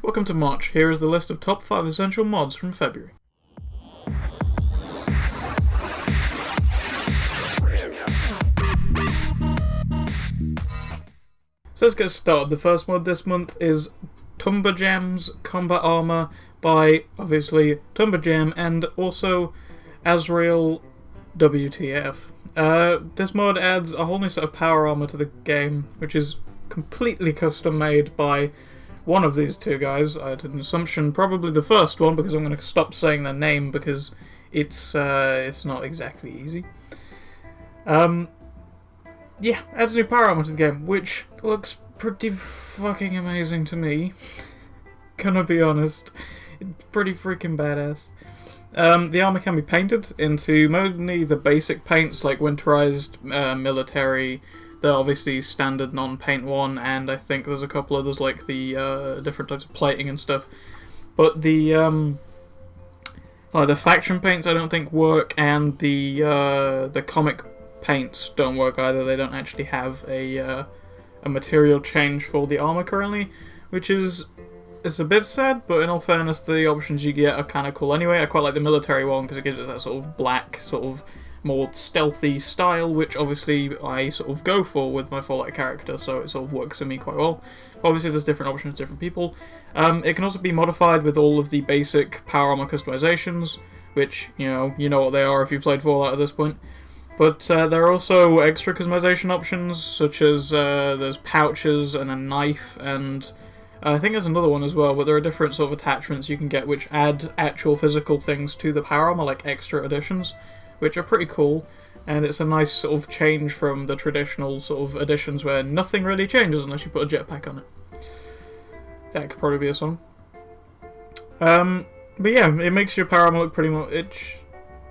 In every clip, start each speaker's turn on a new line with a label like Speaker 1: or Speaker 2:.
Speaker 1: Welcome to March. Here is the list of top 5 essential mods from February. So let's get started. The first mod this month is Tumberjam's Combat Armor by, obviously, Tumberjam and also Azrael WTF. This mod adds a whole new set of power armor to the game, which is completely custom made by one of these two guys. I had an assumption probably the first one, because I'm going to stop saying their name because it's not exactly easy. Yeah, adds new power armor to the game, which looks pretty fucking amazing to me. Gonna be honest, it's pretty freaking badass. The armor can be painted into mainly the basic paints like winterized, military, the obviously standard non-paint one, and I think there's a couple others like the different types of plating and stuff. But the faction paints I don't think work, and the comic paints don't work either. They don't actually have a material change for the armor currently, which is a bit sad, but in all fairness, the options you get are kind of cool anyway. I quite like the military one because it gives it that sort of black, sort of more stealthy style, which obviously I sort of go for with my Fallout character, so it sort of works for me quite well. Obviously there's different options for different people. It can also be modified with all of the basic power armor customizations, which, you know what they are if you've played Fallout at this point. But there are also extra customization options, such as there's pouches and a knife, and I think there's another one as well, but there are different sort of attachments you can get which add actual physical things to the power armor, like extra additions, which are pretty cool, and it's a nice sort of change from the traditional sort of additions where nothing really changes unless you put a jetpack on it. That could probably be a song. But yeah, it makes your power armor look pretty much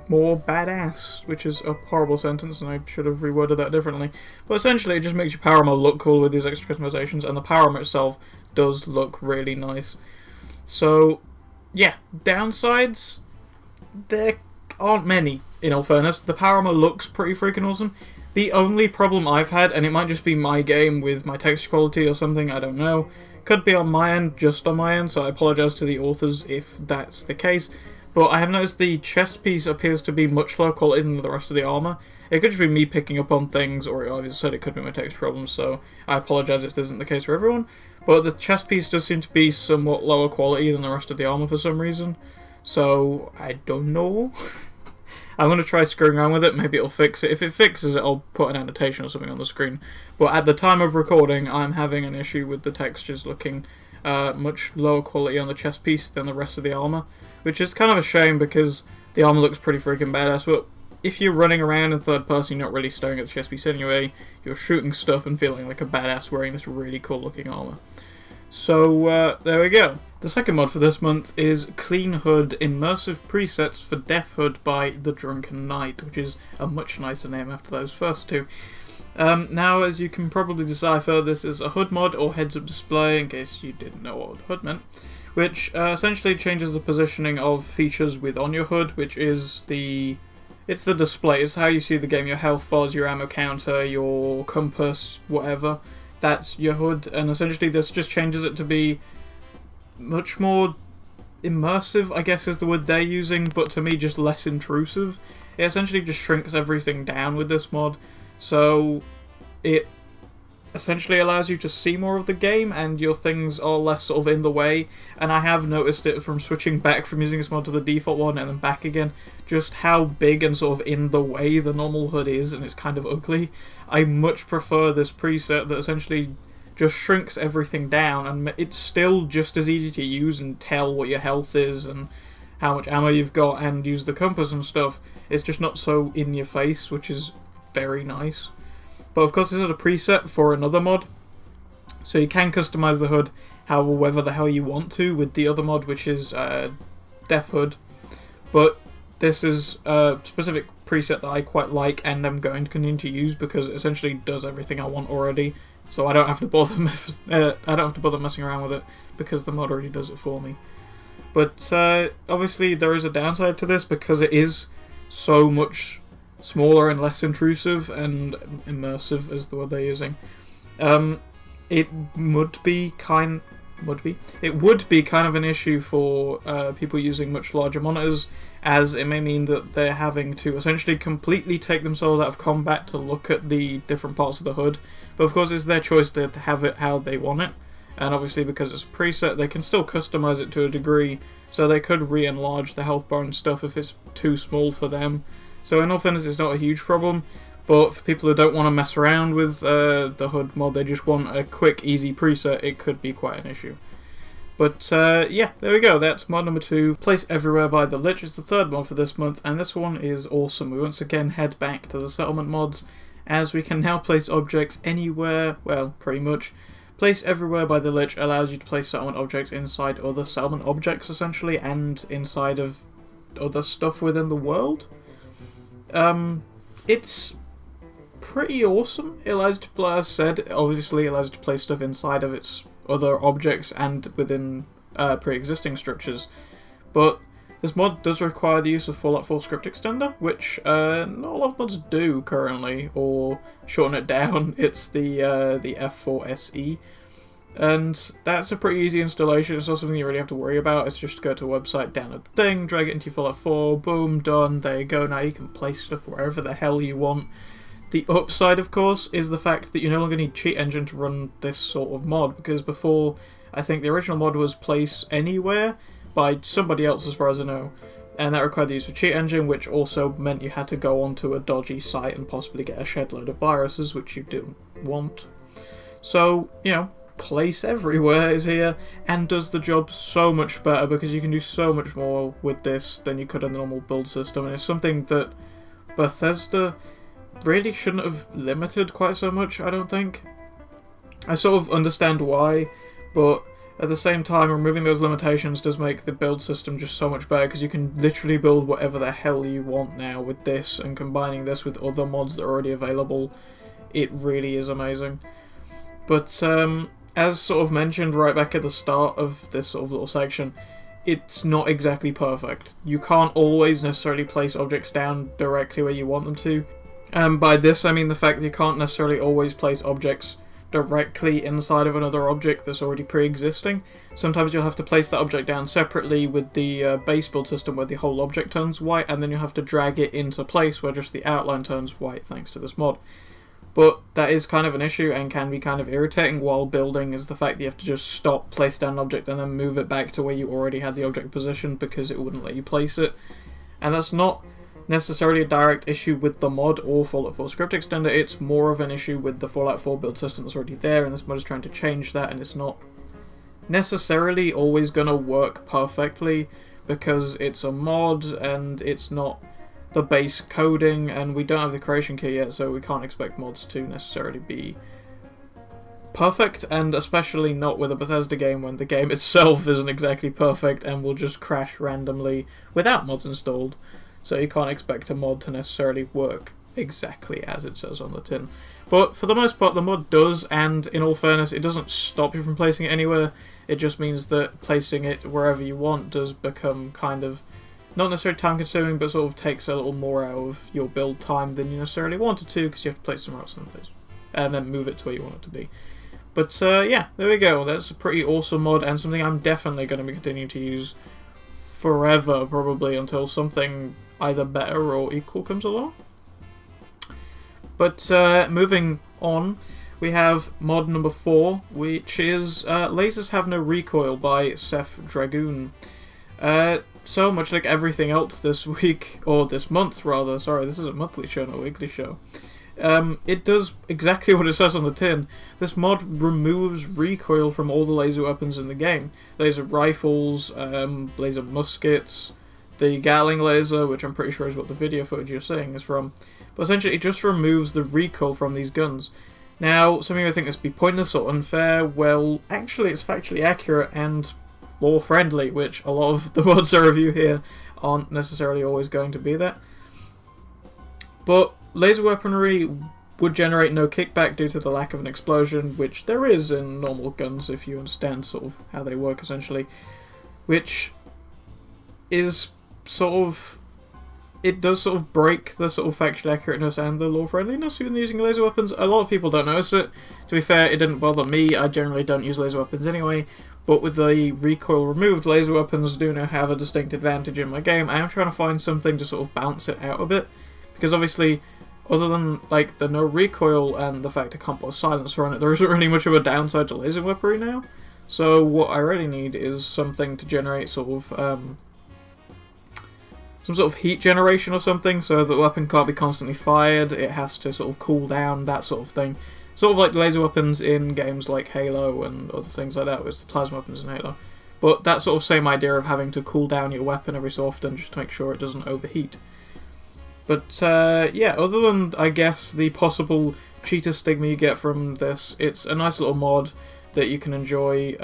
Speaker 1: more badass, which is a horrible sentence, and I should have reworded that differently. But essentially, it just makes your power armor look cool with these extra customizations, and the power armor itself does look really nice. So, yeah, downsides, there aren't many, in all fairness. The power armor looks pretty freaking awesome. The only problem I've had, and it might just be my game with my texture quality or something, I don't know, could be on my end, just on my end, so I apologise to the authors if that's the case. But I have noticed the chest piece appears to be much lower quality than the rest of the armor. It could just be me picking up on things, or as I said, it could be my text problems, so I apologise if this isn't the case for everyone. But the chest piece does seem to be somewhat lower quality than the rest of the armor for some reason. So, I don't know. I'm going to try screwing around with it, maybe it'll fix it. If it fixes it, I'll put an annotation or something on the screen. But at the time of recording, I'm having an issue with the textures looking much lower quality on the chest piece than the rest of the armor, which is kind of a shame because the armor looks pretty freaking badass. But if you're running around in third person, you're not really staring at the chest piece anyway. You're shooting stuff and feeling like a badass wearing this really cool looking armor. So there we go. The second mod for this month is Clean Hood Immersive Presets for Death Hood by The Drunken Knight, which is a much nicer name after those first two. Now, as you can probably decipher, this is a HUD mod, or heads-up display, in case you didn't know what HUD meant, which essentially changes the positioning of features on your HUD, which is it's the display. It's how you see the game, your health bars, your ammo counter, your compass, whatever. That's your HUD, and essentially this just changes it to be much more immersive, I guess is the word they're using, but to me just less intrusive. It essentially just shrinks everything down with this mod, so it essentially allows you to see more of the game and your things are less sort of in the way. And I have noticed it from switching back from using this mod to the default one and then back again, just how big and sort of in the way the normal HUD is, and it's kind of ugly. I much prefer this preset that essentially just shrinks everything down, and it's still just as easy to use and tell what your health is and how much ammo you've got and use the compass and stuff. It's just not so in your face, which is very nice. But of course this is a preset for another mod, so you can customize the HUD however the hell you want to with the other mod, which is Death Hood. But this is a specific preset that I quite like and I'm going to continue to use because it essentially does everything I want already. So I don't have to bother messing around with it because the mod already does it for me. But obviously there is a downside to this because it is so much smaller and less intrusive and immersive, is the word they're using. It would be It would be kind of an issue for people using much larger monitors, as it may mean that they're having to essentially completely take themselves out of combat to look at the different parts of the HUD. But of course, it's their choice to have it how they want it. And obviously, because it's a preset, they can still customize it to a degree, so they could re-enlarge the health bar and stuff if it's too small for them. So in all fairness, it's not a huge problem, but for people who don't want to mess around with the HUD mod, they just want a quick, easy preset, it could be quite an issue. But yeah, there we go, that's mod number 2, Place Everywhere by the Lich. It's the third mod for this month, and this one is awesome. We once again head back to the settlement mods, as we can now place objects anywhere, well, pretty much. Place Everywhere by the Lich allows you to place settlement objects inside other settlement objects, essentially, and inside of other stuff within the world. It's pretty awesome. It allows you to, as said, obviously allows you to place stuff inside of its other objects and within pre-existing structures. But this mod does require the use of Fallout 4 Script Extender, which not a lot of mods do currently, or shorten it down, it's the F4SE. And that's a pretty easy installation. It's not something you really have to worry about. It's just go to a website, download the thing, drag it into your Fallout 4, boom, done, there you go. Now you can place stuff wherever the hell you want. The upside, of course, is the fact that you no longer need Cheat Engine to run this sort of mod, because before, I think the original mod was Place Anywhere, by somebody else as far as I know, and that required the use of Cheat Engine, which also meant you had to go onto a dodgy site and possibly get a shed load of viruses, which you don't want. So, you know, Place Everywhere is here, and does the job so much better, because you can do so much more with this than you could in the normal build system, and it's something that Bethesda really shouldn't have limited quite so much, I don't think. I sort of understand why, but at the same time, removing those limitations does make the build system just so much better, because you can literally build whatever the hell you want now with this, and combining this with other mods that are already available, it really is amazing. But as sort of mentioned right back at the start of this sort of little section, it's not exactly perfect. You can't always necessarily place objects down directly where you want them to. By this I mean the fact that you can't necessarily always place objects directly inside of another object that's already pre-existing. Sometimes you'll have to place that object down separately with the base build system where the whole object turns white, and then you'll have to drag it into place where just the outline turns white thanks to this mod. But that is kind of an issue and can be kind of irritating while building, is the fact that you have to just stop, place down an object, and then move it back to where you already had the object positioned because it wouldn't let you place it. And that's not necessarily a direct issue with the mod or Fallout 4 Script Extender, it's more of an issue with the Fallout 4 build system that's already there, and this mod is trying to change that, and it's not necessarily always going to work perfectly because it's a mod and it's not the base coding, and we don't have the creation key yet, so we can't expect mods to necessarily be perfect, and especially not with a Bethesda game when the game itself isn't exactly perfect and will just crash randomly without mods installed. So you can't expect a mod to necessarily work exactly as it says on the tin. But for the most part the mod does, and in all fairness it doesn't stop you from placing it anywhere, it just means that placing it wherever you want does become kind of, not necessarily time consuming, but sort of takes a little more out of your build time than you necessarily wanted to, because you have to place it somewhere else in the place, and then move it to where you want it to be. But yeah, there we go, that's a pretty awesome mod, and something I'm definitely going to be continuing to use forever, probably, until something either better or equal comes along. But moving on, we have mod number 4, which is Lasers Have No Recoil by Seth Dragoon. So much like everything else this week, or this month rather, sorry, this is a monthly show, not a weekly show. It does exactly what it says on the tin. This mod removes recoil from all the laser weapons in the game. Laser rifles, laser muskets, the Gatling laser, which I'm pretty sure is what the video footage you're seeing is from. But essentially it just removes the recoil from these guns. Now, some of you may think this would be pointless or unfair. Well, actually it's factually accurate and more friendly, which a lot of the mods I review here aren't necessarily always going to be that. But laser weaponry would generate no kickback due to the lack of an explosion, which there is in normal guns if you understand sort of how they work essentially, which is sort of, it does sort of break the sort of factual accurateness and the lore friendliness when using laser weapons. A lot of people don't notice it. To be fair, it didn't bother me, I generally don't use laser weapons anyway, But with the recoil removed, laser weapons do now have a distinct advantage in my game. I am trying to find something to sort of balance it out a bit, because obviously, other than like the no recoil and the fact I can't put a silencer on it, there isn't really much of a downside to laser weaponry now. So what I really need is something to generate sort of some sort of heat generation or something, so the weapon can't be constantly fired, it has to sort of cool down, that sort of thing. Sort of like the laser weapons in games like Halo and other things like that, with the plasma weapons in Halo. But that sort of same idea of having to cool down your weapon every so often just to make sure it doesn't overheat. But yeah, other than, I guess, the possible cheater stigma you get from this, it's a nice little mod that you can enjoy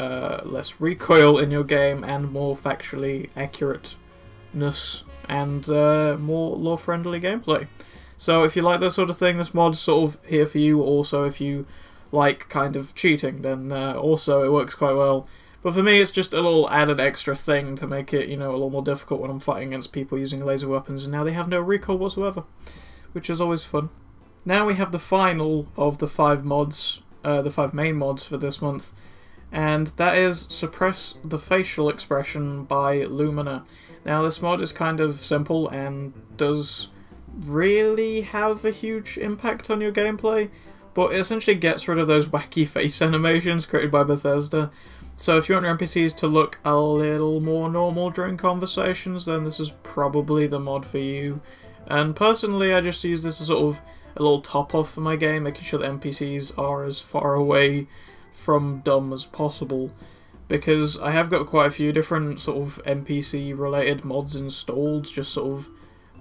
Speaker 1: less recoil in your game and more factually accurateness and more lore-friendly gameplay. So if you like that sort of thing, this mod's sort of here for you. Also, if you like kind of cheating, then also it works quite well. But for me, it's just a little added extra thing to make it, you know, a little more difficult when I'm fighting against people using laser weapons, and now they have no recoil whatsoever, which is always fun. Now we have the final of the 5 mods, the 5 main mods for this month, and that is Suppress the Facial Expression by Lumina. Now this mod is kind of simple and does really have a huge impact on your gameplay, but it essentially gets rid of those wacky face animations created by Bethesda. So if you want your NPCs to look a little more normal during conversations, then this is probably the mod for you. And personally, I just use this as sort of a little top-off for my game, making sure the NPCs are as far away from dumb as possible, because I have got quite a few different sort of NPC-related mods installed, just sort of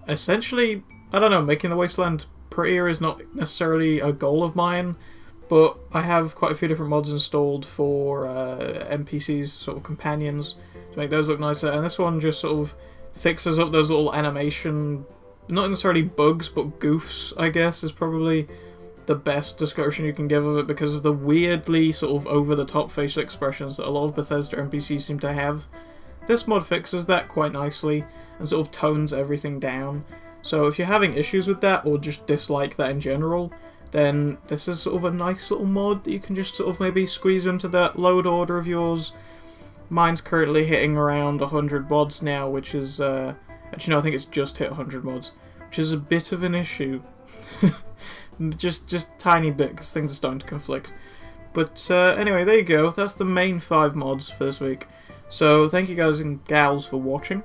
Speaker 1: essentially, I don't know, making the Wasteland prettier is not necessarily a goal of mine, but I have quite a few different mods installed for NPCs, sort of companions, to make those look nicer, and this one just sort of fixes up those little animation, not necessarily bugs, but goofs, I guess, is probably the best description you can give of it, because of the weirdly sort of over-the-top facial expressions that a lot of Bethesda NPCs seem to have. This mod fixes that quite nicely, and sort of tones everything down. So if you're having issues with that, or just dislike that in general, then this is sort of a nice little mod that you can just sort of maybe squeeze into that load order of yours. Mine's currently hitting around 100 mods now, which is, actually no, I think it's just hit 100 mods, which is a bit of an issue. just tiny bit, because things are starting to conflict. But anyway, there you go, that's the main 5 mods for this week. So thank you guys and gals for watching.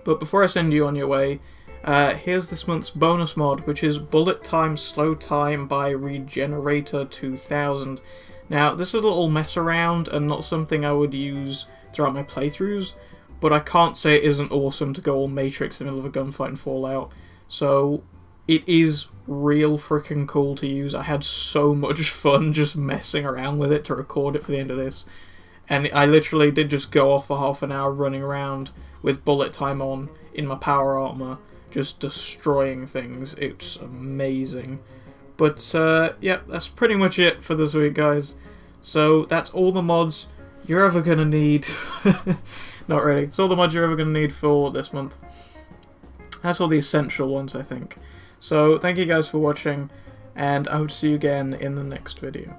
Speaker 1: But before I send you on your way, here's this month's bonus mod, which is Bullet Time Slow Time by Regenerator 2000. Now, this is a little mess around and not something I would use throughout my playthroughs, but I can't say it isn't awesome to go all Matrix in the middle of a gunfight in Fallout. So, it is real freaking cool to use. I had so much fun just messing around with it to record it for the end of this. And I literally did just go off for half an hour running around with bullet time on in my power armor, just destroying things. It's amazing. But yeah, that's pretty much it for this week, guys. So that's all the mods you're ever gonna need. Not really. It's all the mods you're ever gonna need for this month. That's all the essential ones, I think. So thank you guys for watching, and I hope to see you again in the next video.